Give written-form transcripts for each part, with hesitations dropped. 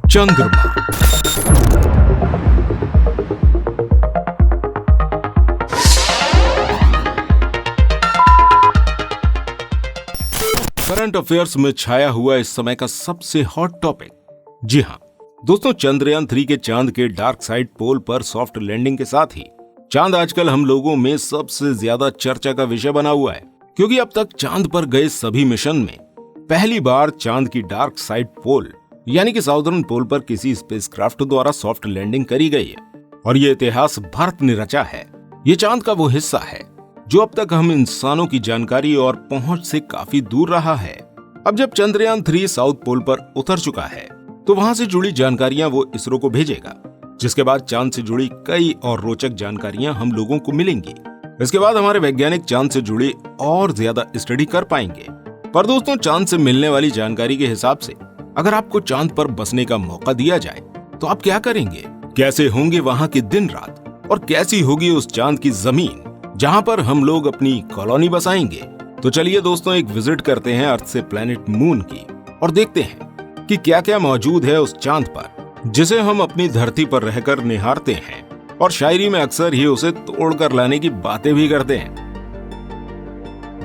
चंद्रमा। Current affairs में छाया हुआ इस समय का सबसे हॉट टॉपिक। जी हां दोस्तों, चंद्रयान 3 के चांद के डार्क साइड पोल पर सॉफ्ट लैंडिंग के साथ ही चांद आजकल हम लोगों में सबसे ज्यादा चर्चा का विषय बना हुआ है, क्योंकि अब तक चांद पर गए सभी मिशन में पहली बार चांद की डार्क साइड पोल यानी कि साउदर्न पोल पर किसी स्पेसक्राफ्ट द्वारा सॉफ्ट लैंडिंग करी गई है। और ये इतिहास भारत ने रचा है। ये चांद का वो हिस्सा है जो अब तक हम इंसानों की जानकारी और पहुंच से काफी दूर रहा है। अब जब चंद्रयान 3 साउथ पोल पर उतर चुका है तो वहां से जुड़ी जानकारियां वो इसरो को भेजेगा, जिसके बाद चांद से जुड़ी कई और रोचक जानकारियां हम लोगों को मिलेंगी। इसके बाद हमारे वैज्ञानिक चांद से जुड़ी और ज्यादा स्टडी कर पाएंगे। पर दोस्तों, चांद से मिलने वाली जानकारी के हिसाब से अगर आपको चांद पर बसने का मौका दिया जाए तो आप क्या करेंगे? कैसे होंगे वहां के दिन रात और कैसी होगी उस चांद की जमीन जहां पर हम लोग अपनी कॉलोनी बसाएंगे? तो चलिए दोस्तों, एक विजिट करते हैं अर्थ से प्लैनेट मून की और देखते हैं कि क्या क्या मौजूद है उस चांद पर जिसे हम अपनी धरती पर रहकर निहारते हैं और शायरी में अक्सर ही उसे तोड़कर लाने की बातें भी करते हैं।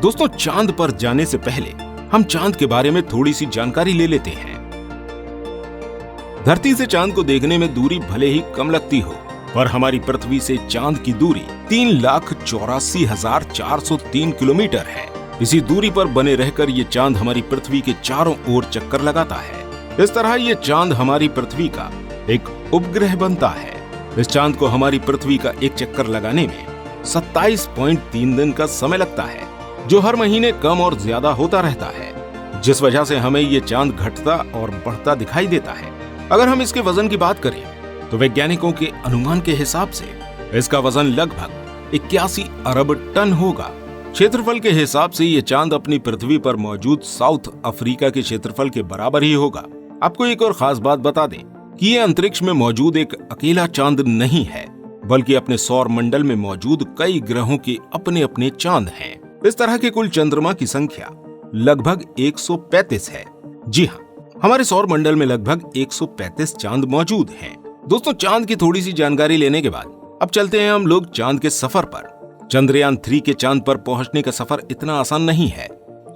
दोस्तों, चांद पर जाने से पहले हम चांद के बारे में थोड़ी सी जानकारी ले लेते हैं। धरती से चांद को देखने में दूरी भले ही कम लगती हो, पर हमारी पृथ्वी से चांद की दूरी 3,84,403 किलोमीटर है। इसी दूरी पर बने रहकर ये चांद हमारी पृथ्वी के चारों ओर चक्कर लगाता है। इस तरह ये चांद हमारी पृथ्वी का एक उपग्रह बनता है। इस चांद को हमारी पृथ्वी का एक चक्कर लगाने में 27.3 दिन का समय लगता है, जो हर महीने कम और ज्यादा होता रहता है, जिस वजह से हमें ये चांद घटता और बढ़ता दिखाई देता है। अगर हम इसके वजन की बात करें तो वैज्ञानिकों के अनुमान के हिसाब से इसका वजन लगभग 81 अरब टन होगा। क्षेत्रफल के हिसाब से ये चांद अपनी पृथ्वी पर मौजूद साउथ अफ्रीका के क्षेत्रफल के बराबर ही होगा। आपको एक और खास बात बता दें कि ये अंतरिक्ष में मौजूद एक अकेला चांद नहीं है, बल्कि अपने सौर मंडल में मौजूद कई ग्रहों के अपने अपने चांद हैं। इस तरह के कुल चंद्रमा की संख्या लगभग 135 है। जी हाँ, हमारे सौर मंडल में लगभग 135 चांद मौजूद हैं। दोस्तों, चांद की थोड़ी सी जानकारी लेने के बाद अब चलते हैं हम लोग चांद के सफर पर। चंद्रयान 3 के चांद पर पहुंचने का सफर इतना आसान नहीं है।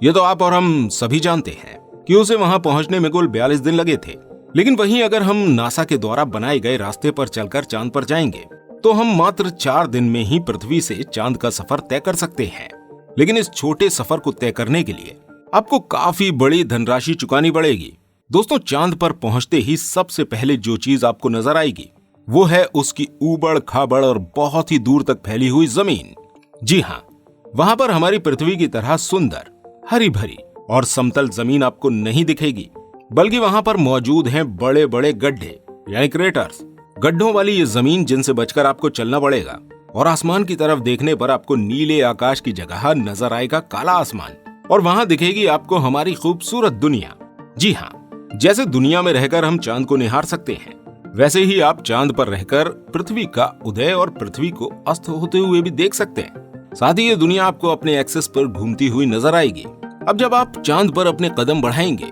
ये तो आप और हम सभी जानते हैं कि उसे वहां पहुंचने में कुल 42 दिन लगे थे। लेकिन वहीं अगर हम नासा के द्वारा बनाए गए रास्ते पर चलकर चांद पर जाएंगे तो हम मात्र 4 दिन में ही पृथ्वी से चांद का सफर तय कर सकते हैं। लेकिन इस छोटे सफर को तय करने के लिए आपको काफी बड़ी धनराशि चुकानी पड़ेगी। दोस्तों, चांद पर पहुंचते ही सबसे पहले जो चीज आपको नजर आएगी वो है उसकी ऊबड़ खाबड़ और बहुत ही दूर तक फैली हुई जमीन। जी हाँ, वहां पर हमारी पृथ्वी की तरह सुंदर, हरी भरी और समतल जमीन आपको नहीं दिखेगी, बल्कि वहां पर मौजूद हैं बड़े बड़े गड्ढे यानी क्रेटर्स। गड्ढों वाली ये जमीन जिनसे बचकर आपको चलना पड़ेगा और आसमान की तरफ देखने पर आपको नीले आकाश की जगह नजर आएगा काला आसमान और वहां दिखेगी आपको हमारी खूबसूरत दुनिया। जी हाँ, जैसे दुनिया में रहकर हम चांद को निहार सकते हैं, वैसे ही आप चांद पर रहकर पृथ्वी का उदय और पृथ्वी को अस्त होते हुए भी देख सकते हैं। साथ ही ये दुनिया आपको अपने एक्सेस पर घूमती हुई नजर आएगी। अब जब आप चांद पर अपने कदम बढ़ाएंगे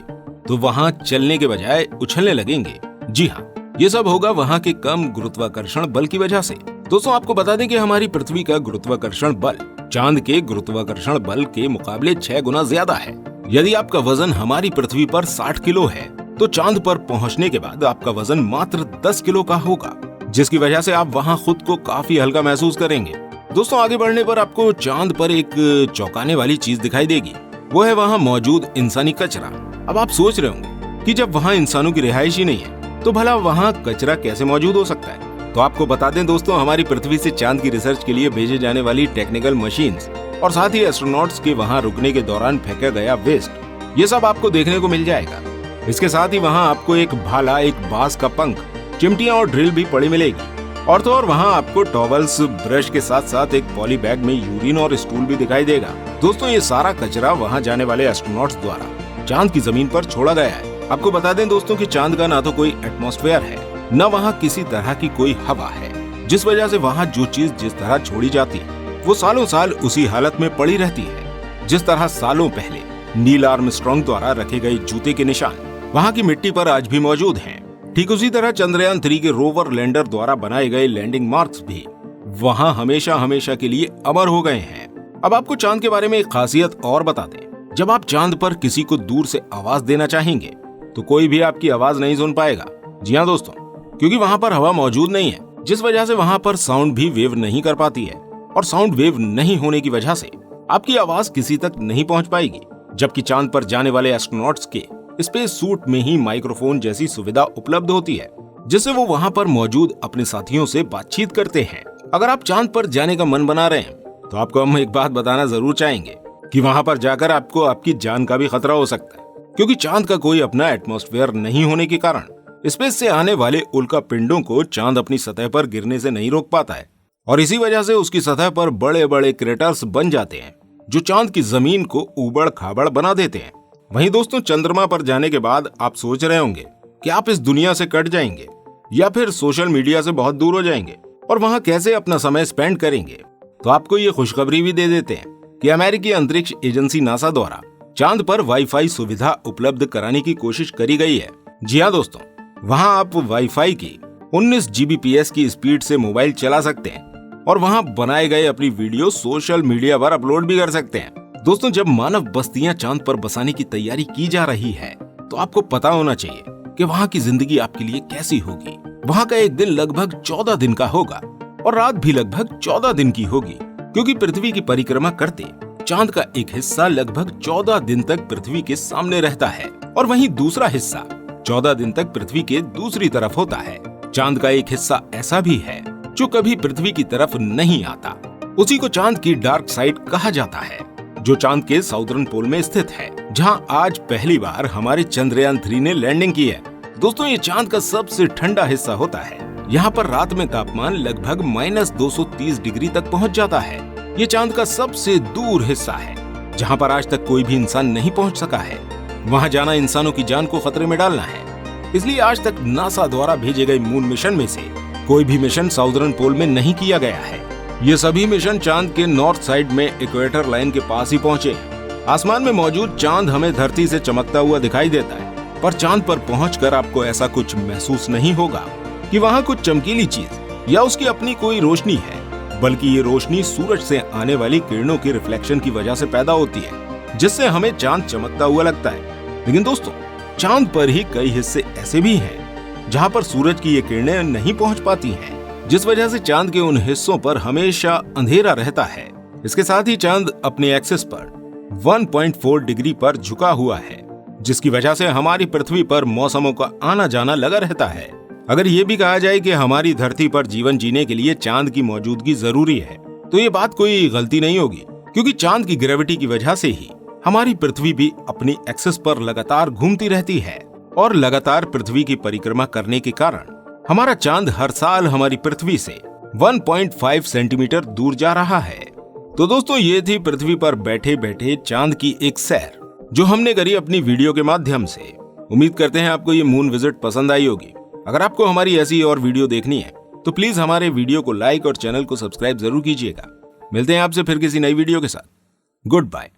तो वहां चलने के बजाय उछलने लगेंगे। जी हाँ, ये सब होगा वहां के कम गुरुत्वाकर्षण बल की वजह से। दोस्तों, आपको बता दें कि हमारी पृथ्वी का गुरुत्वाकर्षण बल चांद के गुरुत्वाकर्षण बल के मुकाबले 6 गुना ज्यादा है। यदि आपका वजन हमारी पृथ्वी पर 60 किलो है तो चांद पर पहुंचने के बाद आपका वजन मात्र 10 किलो का होगा, जिसकी वजह से आप वहां खुद को काफी हल्का महसूस करेंगे। दोस्तों, आगे बढ़ने पर आपको चांद पर एक चौंकाने वाली चीज दिखाई देगी, वो है वहां मौजूद इंसानी कचरा। अब आप सोच रहे होंगे कि जब वहां इंसानों की रिहाइश ही नहीं है तो भला वहां कचरा कैसे मौजूद हो सकता है? तो आपको बता दें दोस्तों, हमारी पृथ्वी से चांद की रिसर्च के लिए भेजे जाने वाली टेक्निकल मशीन्स और साथ ही एस्ट्रोनॉट्स के वहां रुकने के दौरान फेंका गया वेस्ट, ये सब आपको देखने को मिल जाएगा। इसके साथ ही वहां आपको एक भाला, एक बाज का पंख, चिमटियां और ड्रिल भी पड़ी मिलेगी। और तो और वहां आपको टॉवल्स, ब्रश के साथ साथ एक पॉली बैग में यूरिन और स्टूल भी दिखाई देगा। दोस्तों, ये सारा कचरा वहां जाने वाले एस्ट्रोनॉट्स द्वारा चांद की जमीन पर छोड़ा गया है। आपको बता दें दोस्तों कि चांद का ना तो कोई एटमॉस्फेयर है, न वहाँ किसी तरह की कोई हवा है, जिस वजह से वहाँ जो चीज जिस तरह छोड़ी जाती है वो सालों साल उसी हालत में पड़ी रहती है। जिस तरह सालों पहले नील आर्मस्ट्रांग द्वारा रखे गए जूते के निशान वहाँ की मिट्टी पर आज भी मौजूद हैं। ठीक उसी तरह चंद्रयान 3 के रोवर लैंडर द्वारा बनाए गए लैंडिंग मार्क्स भी वहां हमेशा हमेशा के लिए अमर हो गए हैं। अब आपको चांद के बारे में एक खासियत और बता दें। जब आप चांद पर किसी को दूर से आवाज देना चाहेंगे तो कोई भी आपकी आवाज नहीं सुन पाएगा। जी हाँ दोस्तों, क्योंकि वहां पर हवा मौजूद नहीं है, जिस वजह से वहां पर साउंड भी वेव नहीं कर पाती है, और साउंड वेव नहीं होने की वजह से आपकी आवाज किसी तक नहीं पहुंच पाएगी। जबकि चांद पर जाने वाले एस्ट्रोनॉट्स के स्पेस सूट में ही माइक्रोफोन जैसी सुविधा उपलब्ध होती है, जिससे वो वहां पर मौजूद अपने साथियों से बातचीत करते हैं। अगर आप चांद पर जाने का मन बना रहे हैं तो आपको हम एक बात बताना जरूर चाहेंगे कि वहां पर जाकर आपको आपकी जान का भी खतरा हो सकता है, क्योंकि चांद का कोई अपना एटमॉस्फेयर नहीं होने के कारण स्पेस से आने वाले उल्का पिंडों को चांद अपनी सतह पर गिरने से नहीं रोक पाता है, और इसी वजह से उसकी सतह पर बड़े बड़े क्रेटर्स बन जाते हैं जो चांद की जमीन को उबड़ खाबड़ बना देते हैं। वहीं दोस्तों, चंद्रमा पर जाने के बाद आप सोच रहे होंगे कि आप इस दुनिया से कट जाएंगे या फिर सोशल मीडिया से बहुत दूर हो जाएंगे और वहां कैसे अपना समय स्पेंड करेंगे। तो आपको ये खुशखबरी भी दे देते हैं कि अमेरिकी अंतरिक्ष एजेंसी नासा द्वारा चांद पर वाईफाई सुविधा उपलब्ध कराने की कोशिश करी गई है। जी हाँ दोस्तों, वहां आप वाईफाई की 19 Gbps की स्पीड से मोबाइल चला सकते हैं और वहां बनाए गए अपनी वीडियो सोशल मीडिया पर अपलोड भी कर सकते हैं। दोस्तों, जब मानव बस्तियां चांद पर बसाने की तैयारी की जा रही है तो आपको पता होना चाहिए कि वहां की जिंदगी आपके लिए कैसी होगी। वहां का एक दिन लगभग 14 दिन का होगा और रात भी लगभग 14 दिन की होगी, क्योंकि पृथ्वी की परिक्रमा करते चांद का एक हिस्सा लगभग 14 दिन तक पृथ्वी के सामने रहता है और वहीं दूसरा हिस्सा 14 दिन तक पृथ्वी के दूसरी तरफ होता है। चांद का एक हिस्सा ऐसा भी है जो कभी पृथ्वी की तरफ नहीं आता। उसी को चांद की डार्क साइड कहा जाता है, जो चांद के साउदर्न पोल में स्थित है, जहां आज पहली बार हमारे चंद्रयान 3 ने लैंडिंग की है। दोस्तों, ये चांद का सबसे ठंडा हिस्सा होता है। यहाँ पर रात में तापमान लगभग -230 डिग्री तक पहुँच जाता है। ये चांद का सबसे दूर हिस्सा है, जहाँ पर आज तक कोई भी इंसान नहीं पहुँच सका है। वहाँ जाना इंसानों की जान को खतरे में डालना है, इसलिए आज तक नासा द्वारा भेजे गए मून मिशन में से कोई भी मिशन साउदर्न पोल में नहीं किया गया है। ये सभी मिशन चांद के नॉर्थ साइड में इक्वेटर लाइन के पास ही पहुँचे हैं। आसमान में मौजूद चांद हमें धरती से चमकता हुआ दिखाई देता है, पर चांद पर पहुंचकर आपको ऐसा कुछ महसूस नहीं होगा कि वहां कुछ चमकीली चीज या उसकी अपनी कोई रोशनी है, बल्कि ये रोशनी सूरज से आने वाली किरणों के रिफ्लेक्शन की वजह से पैदा होती है, जिससे हमें चांद चमकता हुआ लगता है। लेकिन दोस्तों, चांद पर ही कई हिस्से ऐसे भी हैं जहां पर सूरज की ये किरणें नहीं पहुंच पाती हैं, जिस वजह से चांद के उन हिस्सों पर हमेशा अंधेरा रहता है। इसके साथ ही चांद अपने एक्सिस पर 1.4 डिग्री पर झुका हुआ है, जिसकी वजह से हमारी पृथ्वी पर मौसमों का आना जाना लगा रहता है। अगर ये भी कहा जाए कि हमारी धरती पर जीवन जीने के लिए चांद की मौजूदगी जरूरी है, तो ये बात कोई गलती नहीं होगी, क्योंकि चांद की ग्रेविटी की वजह से ही हमारी पृथ्वी भी अपनी एक्सिस पर लगातार घूमती रहती है, और लगातार पृथ्वी की परिक्रमा करने के कारण हमारा चांद हर साल हमारी पृथ्वी से 1.5 सेंटीमीटर दूर जा रहा है। तो दोस्तों, ये थी पृथ्वी पर बैठे बैठे चांद की एक सैर जो हमने करी अपनी वीडियो के माध्यम से। उम्मीद करते हैं आपको ये मून विजिट पसंद आई होगी। अगर आपको हमारी ऐसी और वीडियो देखनी है तो प्लीज हमारे वीडियो को लाइक और चैनल को सब्सक्राइब जरूर कीजिएगा। मिलते हैं आपसे फिर किसी नई वीडियो के साथ। Good bye.